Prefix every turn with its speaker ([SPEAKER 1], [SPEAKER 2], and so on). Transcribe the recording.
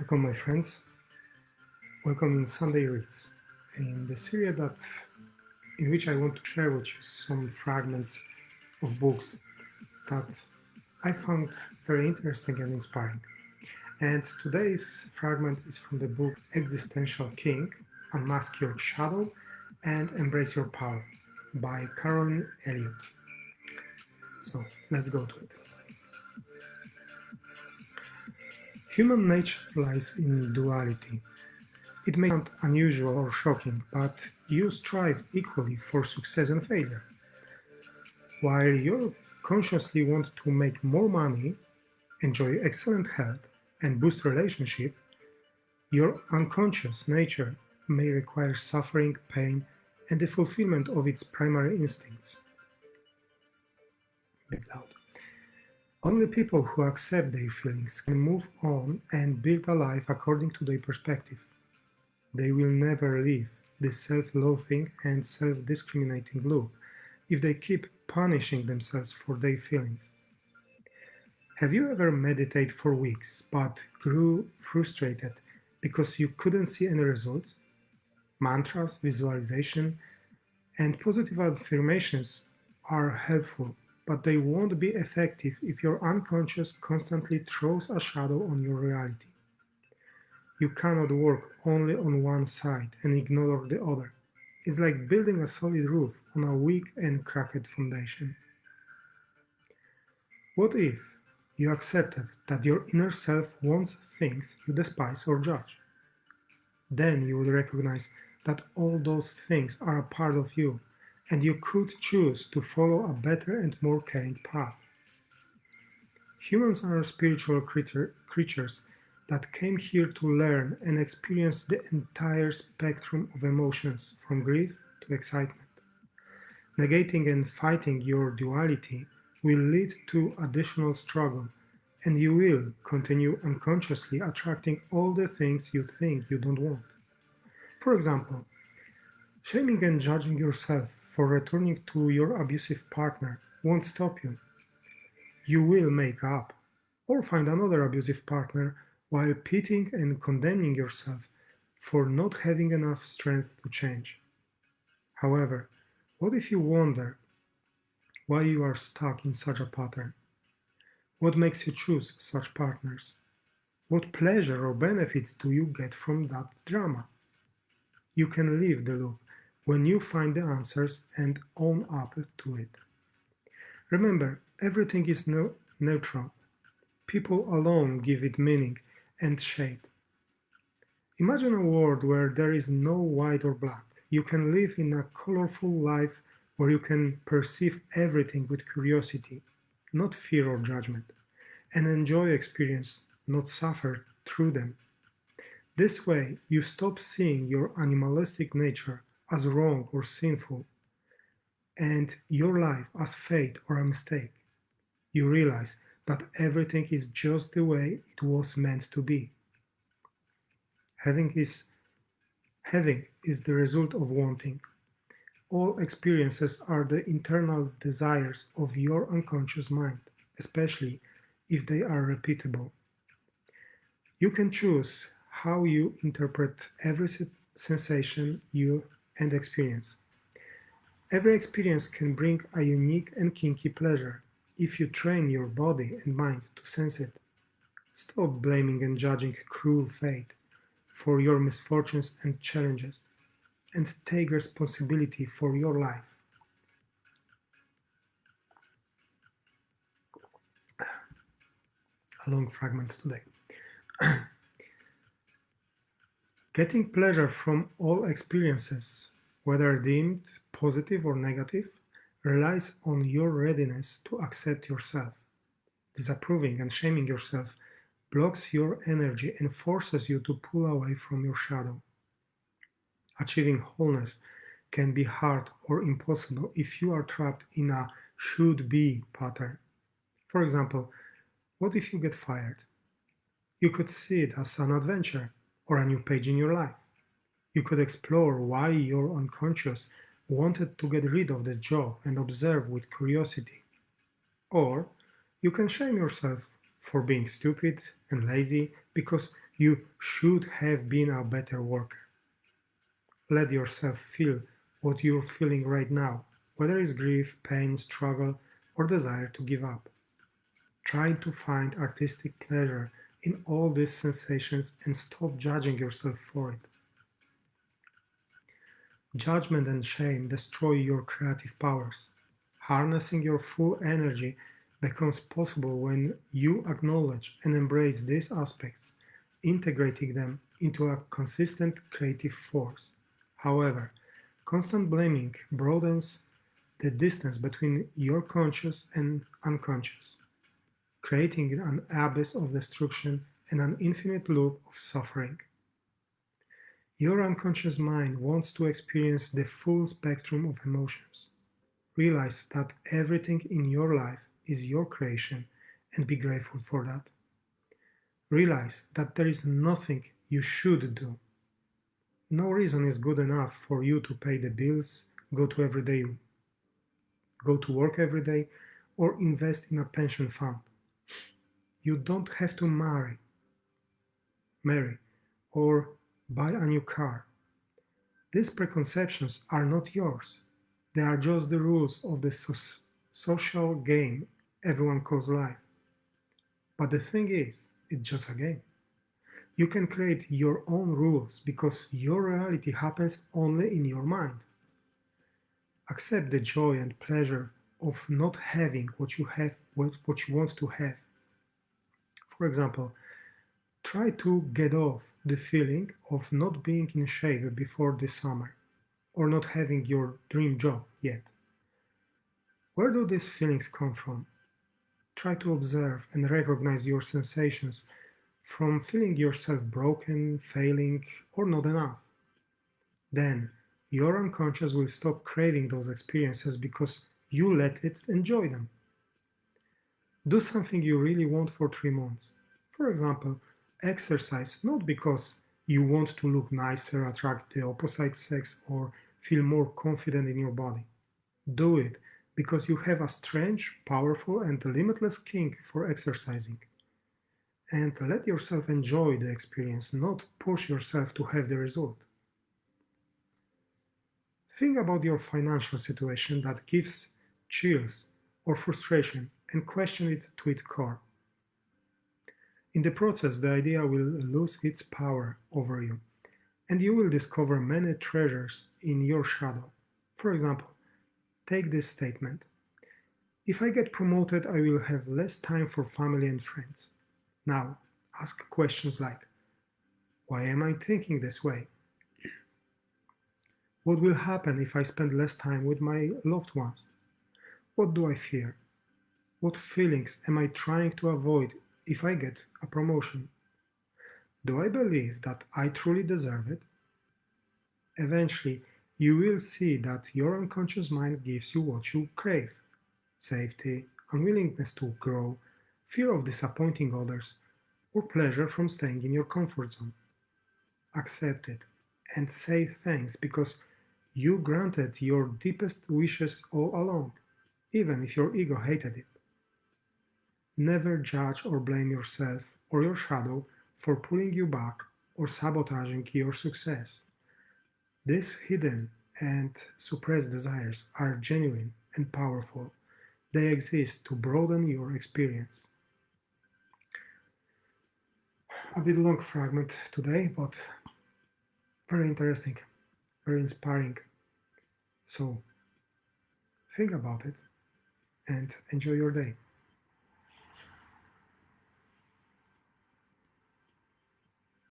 [SPEAKER 1] Welcome, my friends. Welcome in Sunday Reads, in the series in which I want to share with you some fragments of books that I found very interesting and inspiring. And today's fragment is from the book Existential King: Unmask Your Shadow and Embrace Your Power by Caroline Elliott. So let's go to it. Human nature lies in duality. It may sound unusual or shocking, but you strive equally for success and failure. While you consciously want to make more money, enjoy excellent health, and boost relationships, your unconscious nature may require suffering, pain, and the fulfillment of its primary instincts. Bit loud. Only people who accept their feelings can move on and build a life according to their perspective. They will never leave this self-loathing and self-discriminating loop if they keep punishing themselves for their feelings. Have you ever meditated for weeks but grew frustrated because you couldn't see any results? Mantras, visualization, and positive affirmations are helpful, but they won't be effective if your unconscious constantly throws a shadow on your reality. You cannot work only on one side and ignore the other. It's like building a solid roof on a weak and cracked foundation. What if you accepted that your inner self wants things you despise or judge? Then you would recognize that all those things are a part of you, and you could choose to follow a better and more caring path. Humans are spiritual creatures that came here to learn and experience the entire spectrum of emotions, from grief to excitement. Negating and fighting your duality will lead to additional struggle, and you will continue unconsciously attracting all the things you think you don't want. For example, shaming and judging yourself for returning to your abusive partner won't stop you. You will make up or find another abusive partner while pitying and condemning yourself for not having enough strength to change. However, what if you wonder why you are stuck in such a pattern? What makes you choose such partners? What pleasure or benefits do you get from that drama? You can leave the loop when you find the answers and own up to it. Remember, everything is neutral. People alone give it meaning and shade. Imagine a world where there is no white or black. You can live in a colorful life where you can perceive everything with curiosity, not fear or judgment, and enjoy experience, not suffer through them. This way, you stop seeing your animalistic nature as wrong or sinful, and your life as fate or a mistake. You realize that everything is just the way it was meant to be. Having is the result of wanting. All experiences are the internal desires of your unconscious mind, especially if they are repeatable. You can choose how you interpret every sensation you and experience. Every experience can bring a unique and kinky pleasure if you train your body and mind to sense it. Stop blaming and judging cruel fate for your misfortunes and challenges, and take responsibility for your life. A long fragment today. Getting pleasure from all experiences, whether deemed positive or negative, relies on your readiness to accept yourself. Disapproving and shaming yourself blocks your energy and forces you to pull away from your shadow. Achieving wholeness can be hard or impossible if you are trapped in a should-be pattern. For example, what if you get fired? You could see it as an adventure or a new page in your life. You could explore why your unconscious wanted to get rid of this job and observe with curiosity. Or you can shame yourself for being stupid and lazy because You should have been a better worker. Let yourself feel what you're feeling right now, whether it's grief, pain, struggle, or desire to give up. Try to find artistic pleasure in all these sensations and stop judging yourself for it. Judgment and shame destroy your creative powers. Harnessing your full energy becomes possible when you acknowledge and embrace these aspects, integrating them into a consistent creative force. However, constant blaming broadens the distance between your conscious and unconscious, creating an abyss of destruction and an infinite loop of suffering. Your unconscious mind wants to experience the full spectrum of emotions. Realize that everything in your life is your creation and be grateful for that. Realize that there is nothing you should do. No reason is good enough for you to pay the bills, go to work every day, or invest in a pension fund. You don't have to marry, or buy a new car. These preconceptions are not yours. They are just the rules of the social game everyone calls life. But the thing is, it's just a game. You can create your own rules because your reality happens only in your mind. Accept the joy and pleasure of not having what you want to have. For example, try to get off the feeling of not being in shape before this summer or not having your dream job yet. Where do these feelings come from? Try to observe and recognize your sensations from feeling yourself broken, failing, or not enough. Then your unconscious will stop craving those experiences because you let it enjoy them. Do something you really want for 3 months. For example, exercise not because you want to look nicer, attract the opposite sex, or feel more confident in your body. Do it because you have a strange, powerful, and limitless kink for exercising. And let yourself enjoy the experience, not push yourself to have the result. Think about your financial situation that gives chills or frustration and question it to its core. In the process, the idea will lose its power over you, and you will discover many treasures in your shadow. For example, take this statement: if I get promoted, I will have less time for family and friends. Now, ask questions like: why am I thinking this way? What will happen if I spend less time with my loved ones? What do I fear? What feelings am I trying to avoid if I get a promotion? Do I believe that I truly deserve it? Eventually, you will see that your unconscious mind gives you what you crave: safety, unwillingness to grow, fear of disappointing others, or pleasure from staying in your comfort zone. Accept it and say thanks because you granted your deepest wishes all along, even if your ego hated it. Never judge or blame yourself or your shadow for pulling you back or sabotaging your success. These hidden and suppressed desires are genuine and powerful. They exist to broaden your experience. A bit long fragment today, but very interesting, very inspiring. So think about it and enjoy your day.